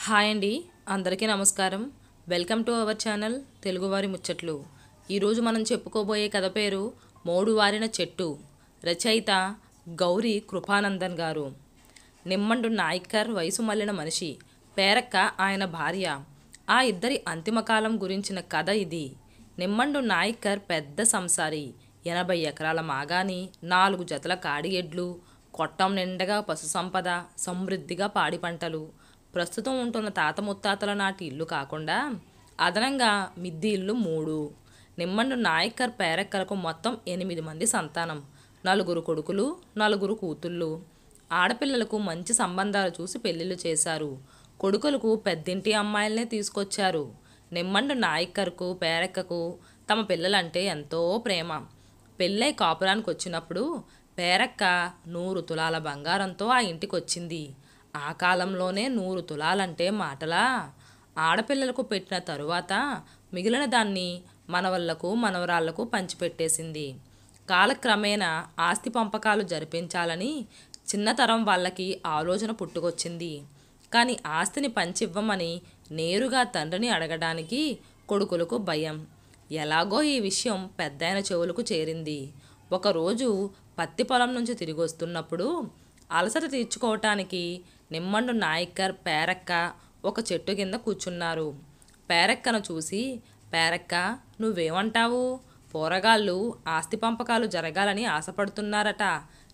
Hi అండి, అందరికీ నమస్కారం. వెల్కమ్ టు అవర్ ఛానల్ తెలుగువారి ముచ్చట్లు. ఈరోజు మనం చెప్పుకోబోయే కథ పేరు మోడువారిన చెట్టు. రచయిత గౌరీ కృపానందన్ గారు. నిమ్మండు నాయకర్ వయసు మళ్ళిన మనిషి, పేరక్క ఆయన భార్య. ఆ ఇద్దరి అంతిమకాలం గురించిన కథ ఇది. నిమ్మండు నాయకర్ పెద్ద సంసారి. 80 ఎకరాల మాగాని, 4 జతల కాడి ఎడ్లు, కొట్టం నిండగా పశు సంపద, సమృద్ధిగా పాడి పంటలు. ప్రస్తుతం ఉంటున్న తాత ముత్తాతల నాటి ఇల్లు కాకుండా అదనంగా మిద్ది ఇల్లు 3. నిమ్మండు నాయకర్ పేరక్కలకు మొత్తం 8 మంది సంతానం. 4 కొడుకులు, 4 కూతుళ్ళు. ఆడపిల్లలకు మంచి సంబంధాలు చూసి పెళ్లిళ్ళు చేశారు. కొడుకులకు పెద్దింటి అమ్మాయిలనే తీసుకొచ్చారు. నిమ్మండు నాయకర్కు పేరక్కకు తమ పిల్లలంటే ఎంతో ప్రేమ. పెళ్ళై కాపురానికి వచ్చినప్పుడు పేరక్క 100 తులాల బంగారంతో ఆ ఇంటికొచ్చింది. ఆ కాలంలోనే 100 తులాలంటే మాటలా? ఆడపిల్లలకు పెట్టిన తరువాత మిగిలిన దాన్ని మనవళ్లకు మనవరాళ్లకు పంచిపెట్టేసింది. కాలక్రమేణా ఆస్తి పంపకాలు జరిపించాలని చిన్నతరం వాళ్ళకి ఆలోచన పుట్టుకొచ్చింది. కానీ ఆస్తిని పంచివ్వమని నేరుగా తండ్రిని అడగడానికి కొడుకులకు భయం. ఎలాగో ఈ విషయం పెద్దాయన చెవులకు చేరింది. ఒకరోజు పత్తి పొలం నుంచి తిరిగి వస్తున్నప్పుడు అలసట తీర్చుకోవటానికి నిమ్మండు నాయకర్ పేరక్క ఒక చెట్టు కింద కూర్చున్నారు. పేరక్కను చూసి, పేరక్క, నువ్వేమంటావు? పోరగాళ్ళు ఆస్తి పంపకాలు జరగాలని ఆశపడుతున్నారట.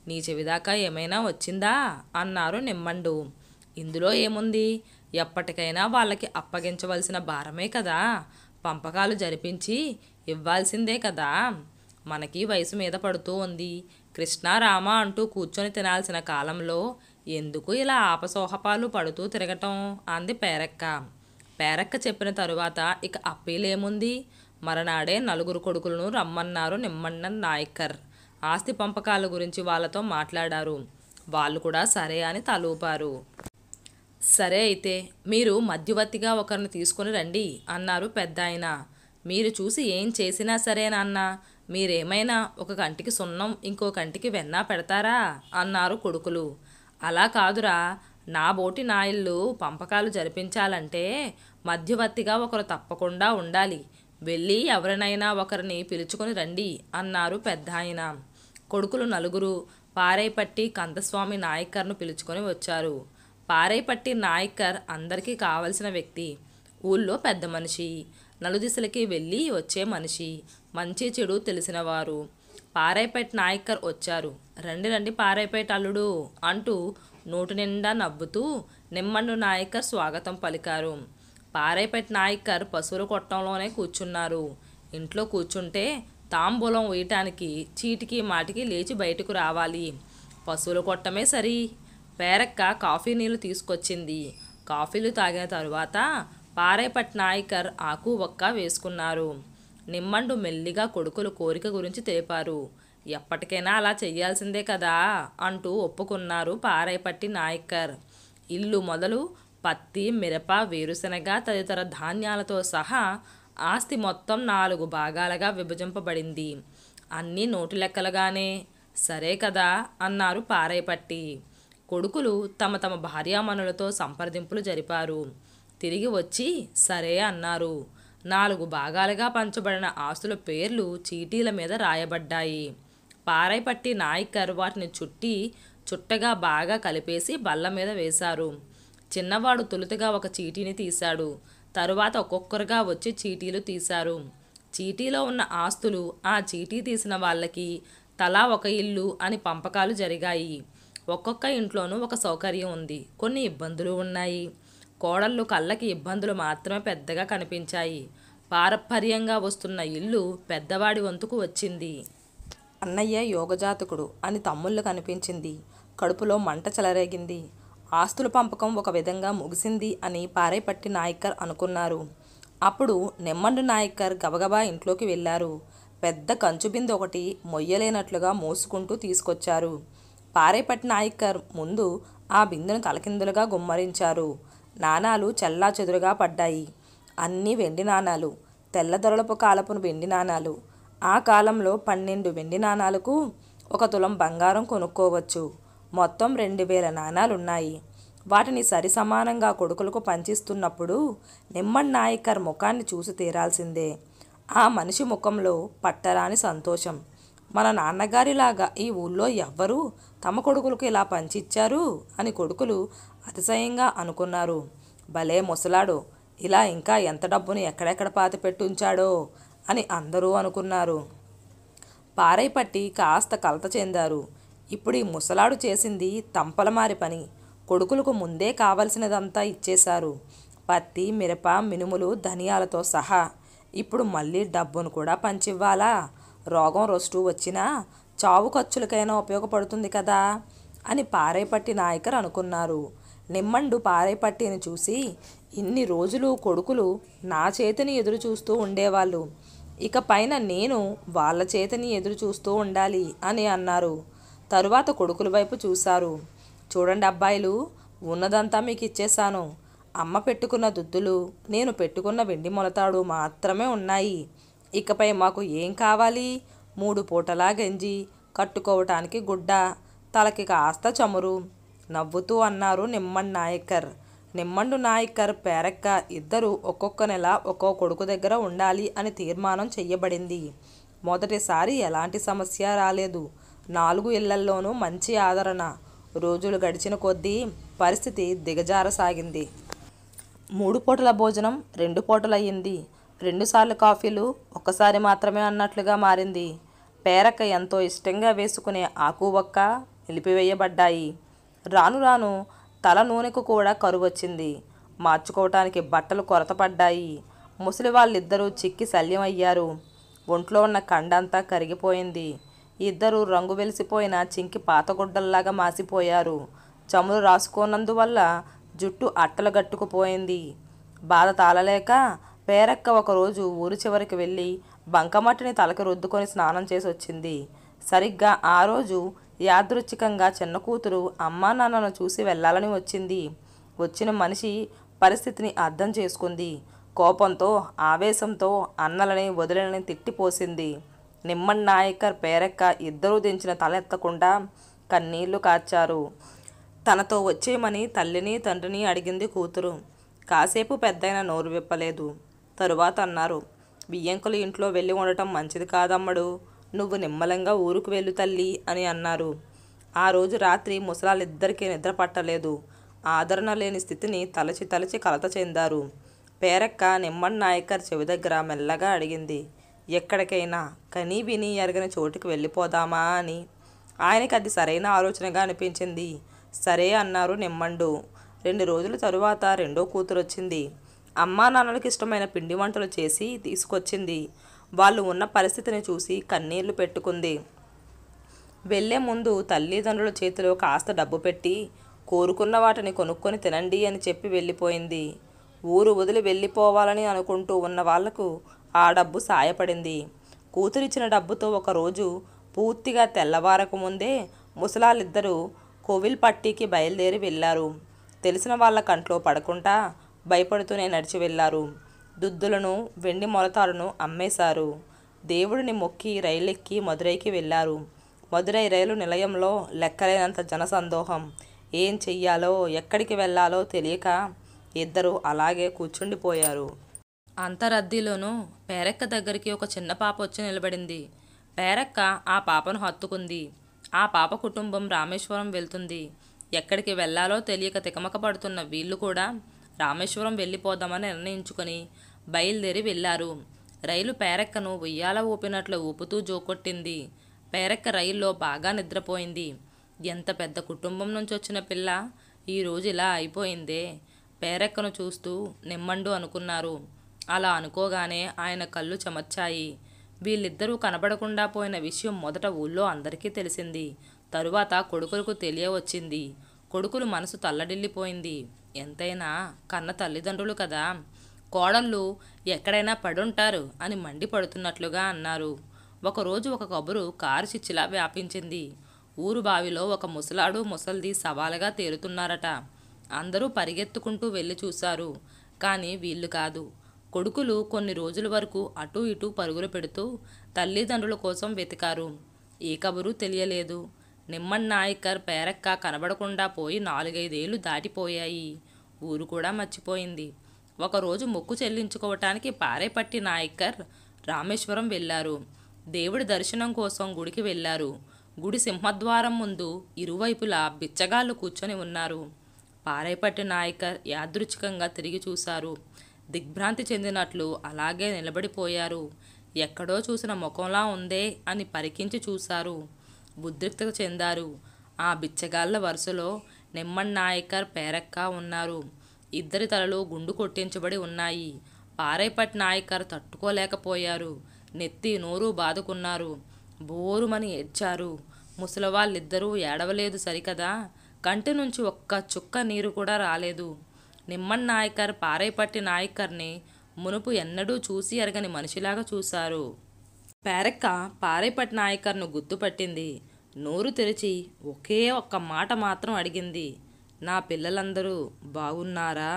నీ చెవిదాకా ఏమైనా వచ్చిందా అన్నారు నిమ్మండు. ఇందులో ఏముంది? ఎప్పటికైనా వాళ్ళకి అప్పగించవలసిన భారమే కదా. పంపకాలు జరిపించి ఇవ్వాల్సిందే కదా. మనకి వయసు మీద పడుతూ ఉంది. కృష్ణారామ అంటూ కూర్చొని తినాల్సిన కాలంలో ఎందుకు ఇలా ఆపసోహపాలు పడుతూ తిరగటం అంది పేరక్క. పేరక్క చెప్పిన తరువాత ఇక అప్పీలేముంది? మరనాడే 4 కొడుకులను రమ్మన్నారు నిమ్మండు నాయకర్. ఆస్తి పంపకాల గురించి వాళ్ళతో మాట్లాడారు. వాళ్ళు కూడా సరే అని తలూపారు. సరే అయితే మీరు మధ్యవర్తిగా ఒకరిని తీసుకుని రండి అన్నారు పెద్దాయన. మీరు చూసి ఏం చేసినా సరే నాన్న, మీరేమైనా ఒక కంటికి సున్నం ఇంకో కంటికి వెన్న పెడతారా అన్నారు కొడుకులు. అలా కాదురా, నా బోటి నా ఇల్లు పంపకాలు జరిపించాలంటే మధ్యవర్తిగా ఒకరు తప్పకుండా ఉండాలి. వెళ్ళి ఎవరినైనా ఒకరిని పిలుచుకొని రండి అన్నారు పెద్దాయన. కొడుకులు 4 పారైపట్టి కందస్వామి నాయకర్ను పిలుచుకొని వచ్చారు. పారైపట్టి నాయకర్ అందరికీ కావలసిన వ్యక్తి. ఊళ్ళో పెద్ద మనిషి, నలుదిశలకి వెళ్ళి వచ్చే మనిషి, మంచి చెడు తెలిసినవారు. పారైపేట నాయకర్ వచ్చారు. రండి రండి పారైపేట అల్లుడు అంటూ నోటి నిండా నవ్వుతూ నిమ్మండు నాయకర్ స్వాగతం పలికారు. పారైపేట నాయకర్ పశువుల కొట్టంలోనే కూర్చున్నారు. ఇంట్లో కూర్చుంటే తాంబూలం వేయటానికి చీటికి మాటికి లేచి బయటకు రావాలి. పశువుల కొట్టమే సరి. పేరక్క కాఫీ నీళ్లు తీసుకొచ్చింది. కాఫీలు తాగిన తరువాత పారైపేట నాయకర్ ఆకు ఒక్క వేసుకున్నారు. నిమ్మండు మెల్లిగా కొడుకుల కోరిక గురించి తెలిపారు. ఎప్పటికైనా అలా చెయ్యాల్సిందే కదా అంటూ ఒప్పుకున్నారు పారైపట్టి నాయకర్. ఇల్లు మొదలు పత్తి, మిరప, వేరుశనగ తదితర ధాన్యాలతో సహా ఆస్తి మొత్తం 4 భాగాలుగా విభజింపబడింది. అన్నీ నోటి లెక్కలుగానే. సరే కదా అన్నారు పారైపట్టి. కొడుకులు తమ తమ భార్యామణులతో సంప్రదింపులు జరిపారు. తిరిగి వచ్చి సరే అన్నారు. 4 భాగాలుగా పంచబడిన ఆస్తుల పేర్లు చీటీల మీద రాయబడ్డాయి. పారైపట్టి నాయకర్ వాటిని చుట్టగా బాగా కలిపేసి బల్ల మీద వేశారు. చిన్నవాడు తొలుతగా ఒక చీటీని తీశాడు. తరువాత ఒక్కొక్కరుగా వచ్చి చీటీలు తీశారు. చీటీలో ఉన్న ఆస్తులు ఆ చీటీ తీసిన వాళ్ళకి తలా ఒక ఇల్లు అని పంపకాలు జరిగాయి. ఒక్కొక్క ఇంట్లోనూ ఒక సౌకర్యం ఉంది, కొన్ని ఇబ్బందులు ఉన్నాయి. కోడళ్ళు కళ్ళకి ఇబ్బందులు మాత్రమే పెద్దగా కనిపించాయి. పారపర్యంగా వస్తున్న ఇల్లు పెద్దవాడి వంతుకు వచ్చింది. అన్నయ్య యోగజాతకుడు అని తమ్ముళ్ళు కనిపించింది. కడుపులో మంట చెలరేగింది. ఆస్తుల పంపకం ఒక విధంగా ముగిసింది అని పారైపట్టి నాయకర్ అనుకున్నారు. అప్పుడు నిమ్మండు నాయకర్ గబగబా ఇంట్లోకి వెళ్ళారు. పెద్ద కంచు బిందె ఒకటి మొయ్యలేనట్లుగా మోసుకుంటూ తీసుకొచ్చారు. పారైపట్టి నాయకర్ ముందు ఆ బిందెను తలకిందులుగా గుమ్మరించారు. నాణాలు చెల్లా చెదురుగా పడ్డాయి. అన్నీ వెండి నాణాలు, తెల్లదొరలపు కాలపు వెండి నాణాలు. ఆ కాలంలో 12 వెండి నాణాలకు 1 తులం బంగారం కొనుక్కోవచ్చు. మొత్తం 2000 నాణాలున్నాయి. వాటిని సరిసమానంగా కొడుకులకు పంచిస్తున్నప్పుడు నిమ్మన్ నాయకర్ ముఖాన్ని చూసి తీరాల్సిందే. ఆ మనిషి ముఖంలో పట్టరాని సంతోషం. మన నాన్నగారిలాగా ఈ ఊళ్ళో ఎవ్వరూ తమ కొడుకులకు ఇలా పంచిచ్చారు అని కొడుకులు అతిశయంగా అనుకున్నారు. భలే ముసలాడు, ఇలా ఇంకా ఎంత డబ్బుని ఎక్కడెక్కడ పాతిపెట్టుంచాడో అని అందరూ అనుకున్నారు. పారైపట్టి కాస్త కలత చెందారు. ఇప్పుడు ఈ ముసలాడు చేసింది తంపలమారి పని. కొడుకులకు ముందే కావలసినదంతా ఇచ్చేశారు. పత్తి, మిరప, మినుములు, ధనియాలతో సహా. ఇప్పుడు మళ్ళీ డబ్బును కూడా పంచివ్వాలా? రోగం రొస్టు వచ్చినా చావు ఖర్చులకైనా ఉపయోగపడుతుంది కదా అని పారైపట్టి నాయకర్ అనుకున్నారు. నిమ్మండు పారైపట్టిని చూసి, ఇన్ని రోజులు కొడుకులు నా చేతిని ఎదురు చూస్తూ ఉండేవాళ్ళు, ఇక పైన నేను వాళ్ళ చేతిని ఎదురు చూస్తూ ఉండాలి అని అన్నారు. తరువాత కొడుకుల వైపు చూశారు. చూడండి అబ్బాయిలు, ఉన్నదంతా మీకు ఇచ్చేశాను. అమ్మ పెట్టుకున్న దుద్దులు, నేను పెట్టుకున్న వెండి మొలతాడు మాత్రమే ఉన్నాయి. ఇకపై మాకు ఏం కావాలి? 3 పూటలా గంజి, కట్టుకోవటానికి గుడ్డ, తలకి కాస్త చమురు నవ్వుతూ అన్నారు నిమ్మన్ నాయకర్. నిమ్మండు నాయకర్, పేరక్క ఇద్దరు ఒక్కొక్క నెల ఒక్కో కొడుకు దగ్గర ఉండాలి అని తీర్మానం చెయ్యబడింది. మొదటిసారి ఎలాంటి సమస్య రాలేదు. 4 ఇళ్లల్లోనూ మంచి ఆదరణ. రోజులు గడిచిన కొద్దీ పరిస్థితి దిగజారసాగింది. 3 పూటల భోజనం 2 పూటలయ్యింది. 2 సార్లు కాఫీలు ఒక్కసారి మాత్రమే అన్నట్లుగా మారింది. పేరక్క ఎంతో ఇష్టంగా వేసుకునే ఆకు వక్క నిలిపివేయబడ్డాయి. రాను రాను తల నూనెకు కూడా కరువొచ్చింది. మార్చుకోవటానికి బట్టలు కొరతపడ్డాయి. ముసలి వాళ్ళిద్దరూ చిక్కి శల్యమయ్యారు. ఒంట్లో ఉన్న కండంతా కరిగిపోయింది. ఇద్దరు రంగు వెలిసిపోయిన చింకి పాతగుడ్డల్లాగా మాసిపోయారు. చమురు రాసుకోనందువల్ల జుట్టు అట్టలు గట్టుకుపోయింది. బాధ తాళలేక పేరక్క ఒకరోజు ఊరి చివరికి వెళ్ళి బంకమట్టిని తలకి రుద్దుకొని స్నానం చేసి వచ్చింది. సరిగ్గా ఆ రోజు యాదృచ్ఛికంగా చిన్న కూతురు అమ్మా నాన్నను చూసి వెళ్ళాలని వచ్చింది. వచ్చిన మనిషి పరిస్థితిని అర్థం చేసుకుంది. కోపంతో, ఆవేశంతో అన్నలని వదిలిని తిట్టిపోసింది. నిమ్మన్ నాయకర్, పేరక్క ఇద్దరూ దించిన తలెత్తకుండా కన్నీళ్లు కార్చారు. తనతో వచ్చేయమని తల్లిని తండ్రిని అడిగింది కూతురు. కాసేపు పెద్దయిన నోరు విప్పలేదు. తరువాత అన్నారు, బియ్యంకులు ఇంట్లో వెళ్ళి ఉండటం మంచిది కాదమ్మడు. నువ్వు నిమ్మలంగా ఊరుకు వెళ్ళు తల్లి అని అన్నారు. ఆ రోజు రాత్రి ముసలాళ్ళిద్దరికీ నిద్ర పట్టలేదు. ఆదరణ లేని స్థితిని తలచి తలచి కలత చెందారు. పేరక్క నిమ్మన్ నాయకర్ చెవి దగ్గర మెల్లగా అడిగింది, ఎక్కడికైనా కనీ విని ఎరగని చోటుకి వెళ్ళిపోదామా అని. ఆయనకి అది సరైన ఆలోచనగా అనిపించింది. సరే అన్నారు నిమ్మండు. 2 రోజుల తరువాత రెండో కూతురు వచ్చింది. అమ్మా నాన్నలకు ఇష్టమైన పిండి వంటలు చేసి తీసుకొచ్చింది. వాళ్ళు ఉన్న పరిస్థితిని చూసి కన్నీళ్లు పెట్టుకుంది. వెళ్లే ముందు తల్లిదండ్రుల చేతిలో కాస్త డబ్బు పెట్టి, కోరుకున్న వాటిని కొనుక్కొని తినండి అని చెప్పి వెళ్ళిపోయింది. ఊరు వదిలి వెళ్ళిపోవాలని అనుకుంటూ ఉన్న వాళ్లకు ఆ డబ్బు సాయపడింది. కూతురిచ్చిన డబ్బుతో ఒకరోజు పూర్తిగా తెల్లవారకు ముందే ముసలాళ్ళిద్దరూ కోవిల్పట్టికి బయలుదేరి వెళ్ళారు. తెలిసిన వాళ్ళ కంట్లో పడకుండా భయపడుతూనే నడిచి వెళ్ళారు. దుద్దులను, వెండి మొలతాడును అమ్మేశారు. దేవుడిని మొక్కి రైలెక్కి మదురైకి వెళ్ళారు. మదురై రైలు నిలయంలో లెక్కలేనంత జనసందోహం. ఏం చెయ్యాలో, ఎక్కడికి వెళ్ళాలో తెలియక ఇద్దరు అలాగే కూర్చుండిపోయారు. అంత రద్దీలోనూ పేరక్క దగ్గరికి ఒక చిన్న పాప వచ్చి నిలబడింది. పేరక్క ఆ పాపను హత్తుకుంది. ఆ పాప కుటుంబం రామేశ్వరం వెళ్తుంది. ఎక్కడికి వెళ్ళాలో తెలియక తికమక పడుతున్న వీళ్ళు కూడా రామేశ్వరం వెళ్ళిపోదామని నిర్ణయించుకొని బయలుదేరి వెళ్ళారు. రైలు పేరక్కను ఉయ్యాల ఊపినట్లు ఊపుతూ జోకొట్టింది. పేరక్క రైల్లో బాగా నిద్రపోయింది. ఎంత పెద్ద కుటుంబం నుంచి వచ్చిన పిల్ల ఈరోజు ఇలా అయిపోయిందే. పేరక్కను చూస్తూ నిమ్మండు అనుకున్నారు. అలా అనుకోగానే ఆయన కళ్ళు చెమర్చాయి. వీళ్ళిద్దరూ కనబడకుండా పోయిన విషయం మొదట ఊళ్ళో అందరికీ తెలిసింది. తరువాత కొడుకులకు తెలియవచ్చింది. కొడుకులు మనసు తల్లడిల్లిపోయింది. ఎంతైనా కన్న తల్లిదండ్రులు కదా, కోడళ్ళు ఎక్కడైనా పడుంటారు అని మండిపడుతున్నట్లుగా అన్నారు. ఒకరోజు ఒక కబురు కారు చిచ్చులా వ్యాపించింది. ఊరు బావిలో ఒక ముసలాడు ముసల్ది సవాలుగా తేలుతున్నారట. అందరూ పరిగెత్తుకుంటూ వెళ్ళి చూశారు. కానీ వీళ్ళు కాదు. కొడుకులు కొన్ని రోజుల వరకు అటూ ఇటూ పరుగులు పెడుతూ తల్లిదండ్రుల కోసం వెతికారు. ఏ కబురు తెలియలేదు. నిమ్మన్ నాయకర్ పేరక్క కనబడకుండా పోయి 4-5 ఏళ్ళు దాటిపోయాయి. ఊరు కూడా మర్చిపోయింది. ఒకరోజు మొక్కు చెల్లించుకోవటానికి పారేపట్టి నాయకర్ రామేశ్వరం వెళ్ళారు. దేవుడి దర్శనం కోసం గుడికి వెళ్ళారు. గుడి సింహద్వారం ముందు ఇరువైపులా బిచ్చగాళ్ళు కూర్చొని ఉన్నారు. పారేపట్టి నాయకర్ యాదృచ్ఛికంగా తిరిగి చూశారు. దిగ్భ్రాంతి చెందినట్లు అలాగే నిలబడిపోయారు. ఎక్కడో చూసిన ముఖంలా ఉందే అని పరికించి చూశారు. ఉద్రిక్తత చెందారు. ఆ బిచ్చగాళ్ల వరుసలో నిమ్మన్ నాయకర్ పేరక్క ఉన్నారు. ఇద్దరి తలలు గుండు కొట్టించబడి ఉన్నాయి. పారేపట్ నాయకర్ తట్టుకోలేకపోయారు. నెత్తి నోరు బాదుకున్నారు. బోరుమని ఏడ్చారు. ముసలివాళ్ళిద్దరూ ఏడవలేదు సరికదా, కంటి నుంచి ఒక్క చుక్క నీరు కూడా రాలేదు. నిమ్మన్ నాయకర్ పారేపట్టి నాయకర్ని మునుపు ఎన్నడూ చూసి ఎరగని మనిషిలాగా చూశారు. పేరక్క పారేపట్టి నాయకర్ను గుర్తుపట్టింది. నోరు తెరిచి ఒకే ఒక్క మాట మాత్రం అడిగింది. నా పిల్లలందరూ బాగున్నారా?